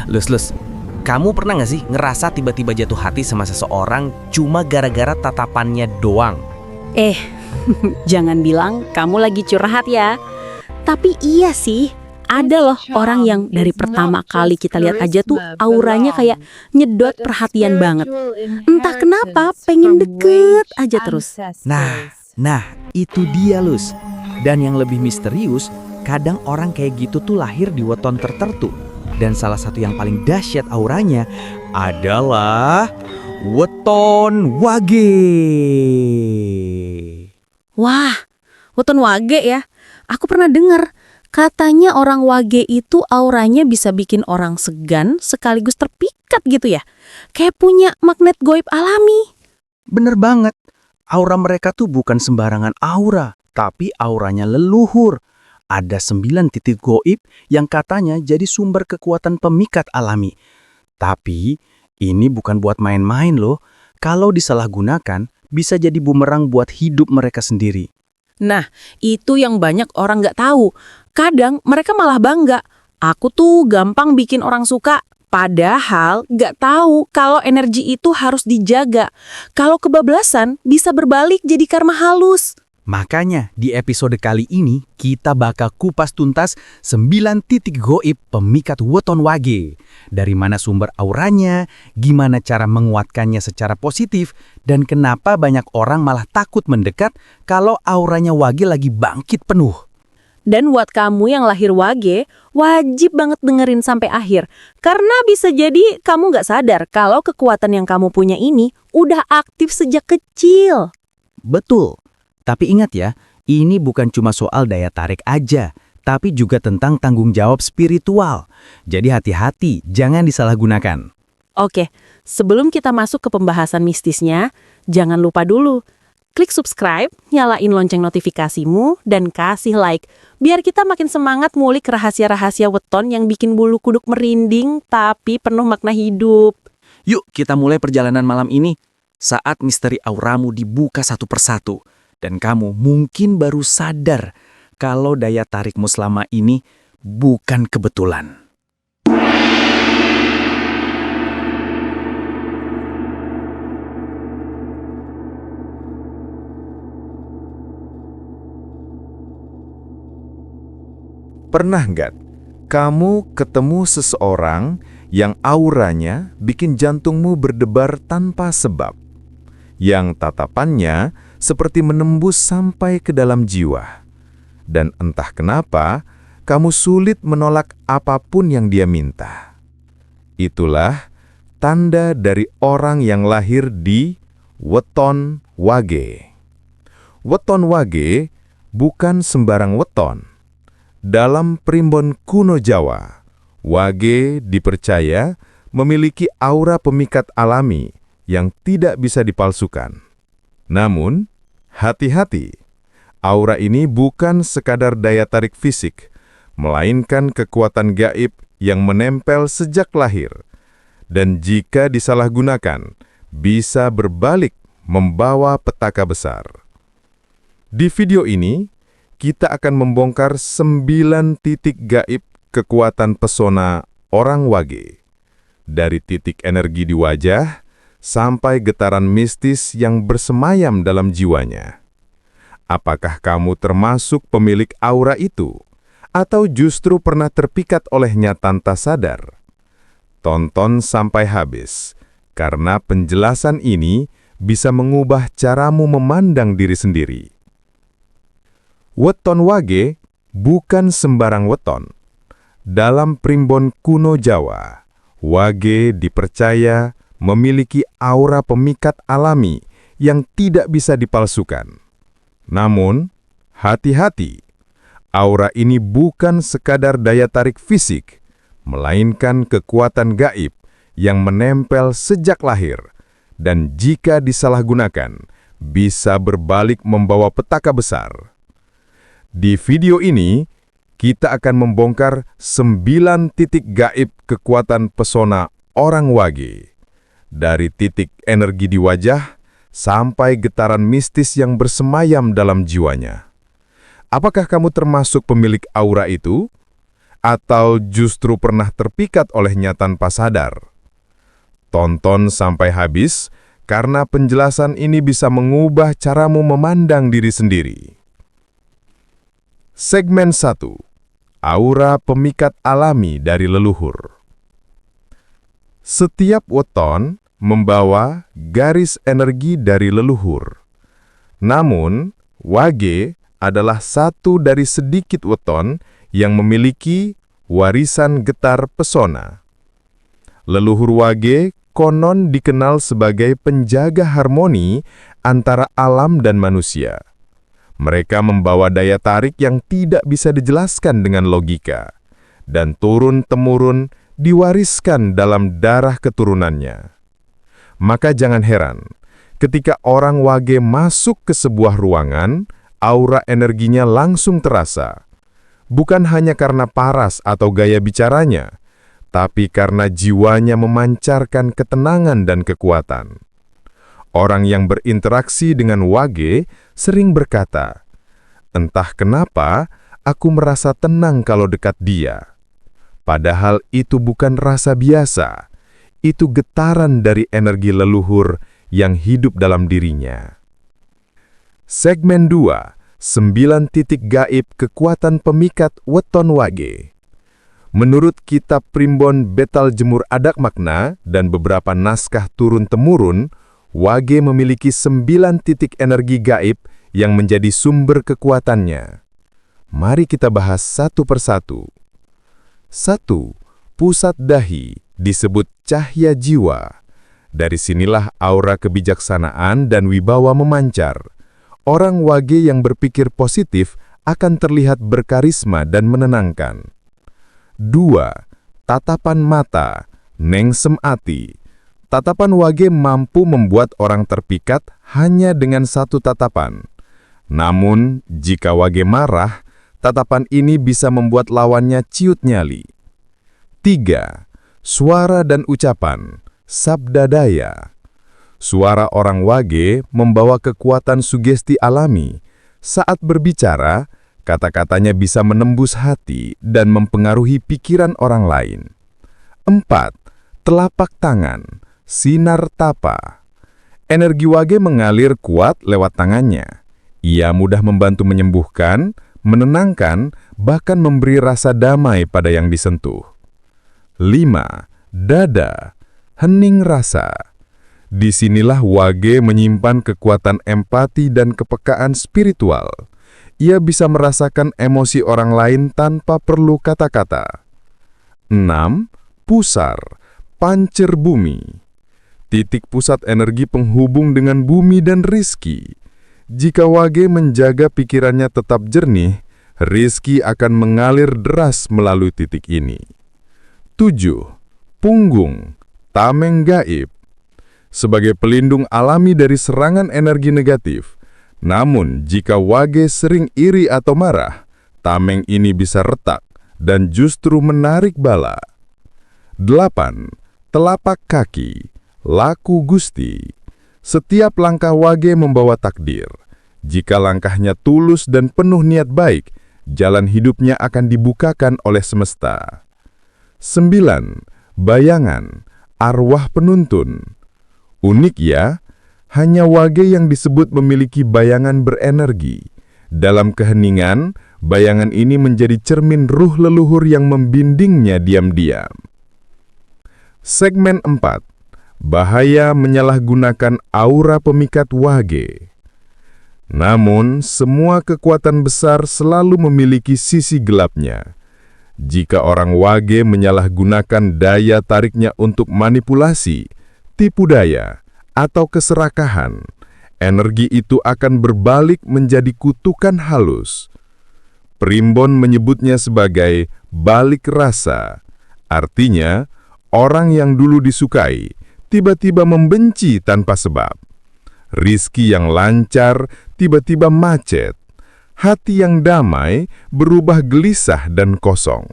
Lus, kamu pernah gak sih ngerasa tiba-tiba jatuh hati sama seseorang cuma gara-gara tatapannya doang? Jangan bilang kamu lagi curhat ya. Tapi iya sih, ada loh orang yang dari pertama kali kita lihat aja tuh auranya kayak nyedot perhatian banget. Entah kenapa pengen deket aja terus. Nah, itu dia Lus. Dan yang lebih misterius, kadang orang kayak gitu tuh lahir di weton tertentu. Dan salah satu yang paling dahsyat auranya adalah weton wage. Wah, weton wage ya. Aku pernah dengar, katanya orang wage itu auranya bisa bikin orang segan sekaligus terpikat gitu ya. Kayak punya magnet goib alami. Bener banget. Aura mereka tuh bukan sembarangan aura, tapi auranya leluhur. Ada 9 titik goib yang katanya jadi sumber kekuatan pemikat alami. Tapi ini bukan buat main-main loh. Kalau disalahgunakan, bisa jadi bumerang buat hidup mereka sendiri. Nah, itu yang banyak orang nggak tahu. Kadang mereka malah bangga. Aku tuh gampang bikin orang suka. Padahal nggak tahu kalau energi itu harus dijaga. Kalau kebablasan, bisa berbalik jadi karma halus. Makanya di episode kali ini kita bakal kupas tuntas 9 titik goib pemikat weton wage. Dari mana sumber auranya, gimana cara menguatkannya secara positif, dan kenapa banyak orang malah takut mendekat kalau auranya wage lagi bangkit penuh. Dan buat kamu yang lahir wage, wajib banget dengerin sampai akhir. Karena bisa jadi kamu nggak sadar kalau kekuatan yang kamu punya ini udah aktif sejak kecil. Betul. Tapi ingat ya, ini bukan cuma soal daya tarik aja, tapi juga tentang tanggung jawab spiritual. Jadi hati-hati, jangan disalahgunakan. Oke, sebelum kita masuk ke pembahasan mistisnya, jangan lupa dulu. Klik subscribe, nyalain lonceng notifikasimu, dan kasih like. Biar kita makin semangat ngulik rahasia-rahasia weton yang bikin bulu kuduk merinding, tapi penuh makna hidup. Yuk kita mulai perjalanan malam ini. Saat misteri auramu dibuka satu persatu. Dan kamu mungkin baru sadar kalau daya tarikmu selama ini bukan kebetulan. Pernah nggak kamu ketemu seseorang yang auranya bikin jantungmu berdebar tanpa sebab? Yang tatapannya seperti menembus sampai ke dalam jiwa. Dan entah kenapa, kamu sulit menolak apapun yang dia minta. Itulah tanda dari orang yang lahir di weton wage. Weton wage bukan sembarang weton. Dalam primbon kuno Jawa, wage dipercaya memiliki aura pemikat alami yang tidak bisa dipalsukan. Namun, hati-hati, aura ini bukan sekadar daya tarik fisik, melainkan kekuatan gaib yang menempel sejak lahir. Dan jika disalahgunakan, bisa berbalik membawa petaka besar. Di video ini, kita akan membongkar 9 titik gaib kekuatan pesona orang wage. Dari titik energi di wajah, sampai getaran mistis yang bersemayam dalam jiwanya. Apakah kamu termasuk pemilik aura itu? Atau justru pernah terpikat olehnya tanpa sadar? Tonton sampai habis, karena penjelasan ini bisa mengubah caramu memandang diri sendiri. Weton wage bukan sembarang weton. Dalam primbon kuno Jawa, wage dipercaya memiliki aura pemikat alami yang tidak bisa dipalsukan. Namun, hati-hati, aura ini bukan sekadar daya tarik fisik, melainkan kekuatan gaib yang menempel sejak lahir, dan jika disalahgunakan, bisa berbalik membawa petaka besar. Di video ini, kita akan membongkar 9 titik gaib kekuatan pesona orang wage. Dari titik energi di wajah, sampai getaran mistis yang bersemayam dalam jiwanya. Apakah kamu termasuk pemilik aura itu? Atau justru pernah terpikat olehnya tanpa sadar? Tonton sampai habis, karena penjelasan ini bisa mengubah caramu memandang diri sendiri. Segmen 1. Aura pemikat alami dari leluhur. Setiap weton membawa garis energi dari leluhur. Namun, Wage adalah satu dari sedikit weton yang memiliki warisan getar pesona. Leluhur Wage konon dikenal sebagai penjaga harmoni antara alam dan manusia. Mereka membawa daya tarik yang tidak bisa dijelaskan dengan logika, dan turun-temurun diwariskan dalam darah keturunannya. Maka jangan heran, ketika orang Wage masuk ke sebuah ruangan, aura energinya langsung terasa. Bukan hanya karena paras atau gaya bicaranya, tapi karena jiwanya memancarkan ketenangan dan kekuatan. Orang yang berinteraksi dengan Wage sering berkata, "Entah kenapa, aku merasa tenang kalau dekat dia." Padahal itu bukan rasa biasa, itu getaran dari energi leluhur yang hidup dalam dirinya. Segmen 2, 9 titik gaib kekuatan pemikat weton Wage. Menurut kitab Primbon Betal Jemur Adak Makna dan beberapa naskah turun-temurun, Wage memiliki 9 titik energi gaib yang menjadi sumber kekuatannya. Mari kita bahas satu persatu. 1. Pusat dahi disebut cahya jiwa. Dari sinilah aura kebijaksanaan dan wibawa memancar. Orang Wage yang berpikir positif akan terlihat berkarisma dan menenangkan. 2. Tatapan mata, nengsem ati. Tatapan Wage mampu membuat orang terpikat hanya dengan satu tatapan. Namun, jika Wage marah, tatapan ini bisa membuat lawannya ciut nyali. 3. Suara dan ucapan, sabda daya. Suara orang Wage membawa kekuatan sugesti alami. Saat berbicara, kata-katanya bisa menembus hati dan mempengaruhi pikiran orang lain. 4. Telapak tangan, sinar tapa. Energi Wage mengalir kuat lewat tangannya. Ia mudah membantu menyembuhkan, menenangkan, bahkan memberi rasa damai pada yang disentuh. 5. Dada, hening rasa. Disinilah Wage menyimpan kekuatan empati dan kepekaan spiritual. Ia bisa merasakan emosi orang lain tanpa perlu kata-kata. 6. Pusar, pancer bumi. Titik pusat energi penghubung dengan bumi dan rizki. Jika Wage menjaga pikirannya tetap jernih, rizki akan mengalir deras melalui titik ini. 7. Punggung, tameng gaib. Sebagai pelindung alami dari serangan energi negatif. Namun, jika Wage sering iri atau marah, tameng ini bisa retak dan justru menarik bala. 8. Telapak kaki, laku gusti. Setiap langkah Wage membawa takdir. Jika langkahnya tulus dan penuh niat baik, jalan hidupnya akan dibukakan oleh semesta. 9. Bayangan, arwah penuntun. Unik ya, hanya Wage yang disebut memiliki bayangan berenergi. Dalam keheningan, bayangan ini menjadi cermin ruh leluhur yang membimbingnya diam-diam. Segmen 4. Bahaya menyalahgunakan aura pemikat Wage. Namun, semua kekuatan besar selalu memiliki sisi gelapnya. Jika orang Wage menyalahgunakan daya tariknya untuk manipulasi, tipu daya, atau keserakahan, energi itu akan berbalik menjadi kutukan halus. Primbon menyebutnya sebagai balik rasa. Artinya, orang yang dulu disukai, tiba-tiba membenci tanpa sebab. Rizki yang lancar, tiba-tiba macet. Hati yang damai, berubah gelisah dan kosong.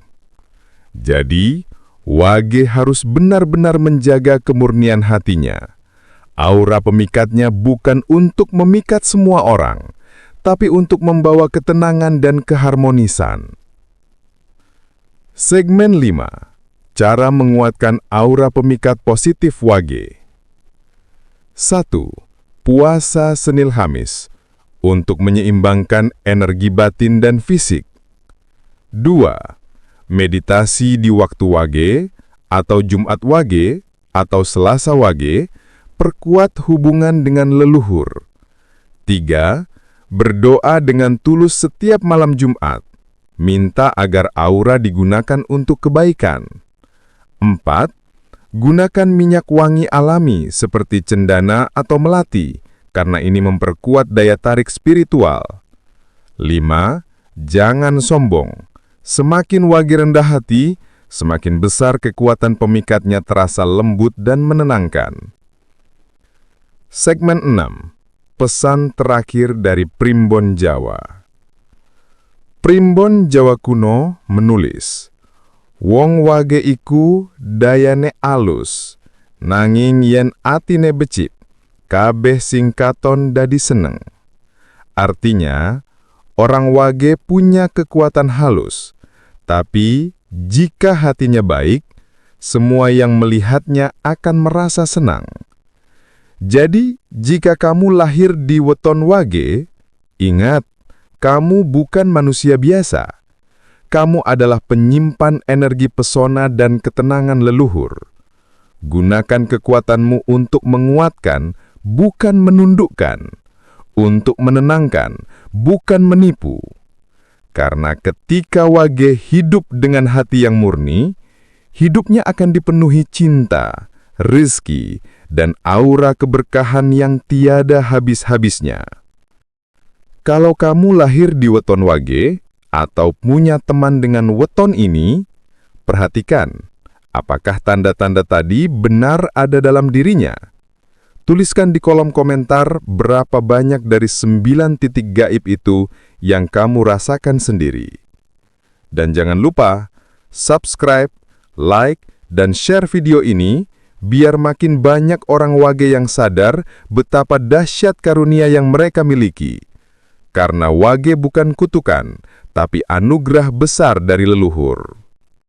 Jadi, Wage harus benar-benar menjaga kemurnian hatinya. Aura pemikatnya bukan untuk memikat semua orang, tapi untuk membawa ketenangan dan keharmonisan. Segmen 5. Cara menguatkan aura pemikat positif Wage. 1. Puasa Senin Kamis untuk menyeimbangkan energi batin dan fisik. 2. Meditasi di waktu Wage atau Jumat Wage atau Selasa Wage, perkuat hubungan dengan leluhur. 3. Berdoa dengan tulus setiap malam Jumat. Minta agar aura digunakan untuk kebaikan. 4. Gunakan minyak wangi alami seperti cendana atau melati, karena ini memperkuat daya tarik spiritual. 5. Jangan sombong. Semakin Wage rendah hati, semakin besar kekuatan pemikatnya terasa lembut dan menenangkan. Segmen 6. Pesan terakhir dari Primbon Jawa. Primbon Jawa kuno menulis, "Wong Wage iku dayane alus, nanging yen atine becik, kabeh sing katon dadi seneng." Artinya, orang Wage punya kekuatan halus, tapi jika hatinya baik, semua yang melihatnya akan merasa senang. Jadi, jika kamu lahir di weton Wage, ingat, kamu bukan manusia biasa. Kamu adalah penyimpan energi pesona dan ketenangan leluhur. Gunakan kekuatanmu untuk menguatkan, bukan menundukkan. Untuk menenangkan, bukan menipu. Karena ketika Wage hidup dengan hati yang murni, hidupnya akan dipenuhi cinta, rezeki, dan aura keberkahan yang tiada habis-habisnya. Kalau kamu lahir di weton Wage atau punya teman dengan weton ini, perhatikan apakah tanda-tanda tadi benar ada dalam dirinya. Tuliskan di kolom komentar berapa banyak dari 9 titik gaib itu yang kamu rasakan sendiri. Dan jangan lupa subscribe, like, dan share video ini biar makin banyak orang Wage yang sadar betapa dahsyat karunia yang mereka miliki. Karena Wage bukan kutukan, tapi anugerah besar dari leluhur.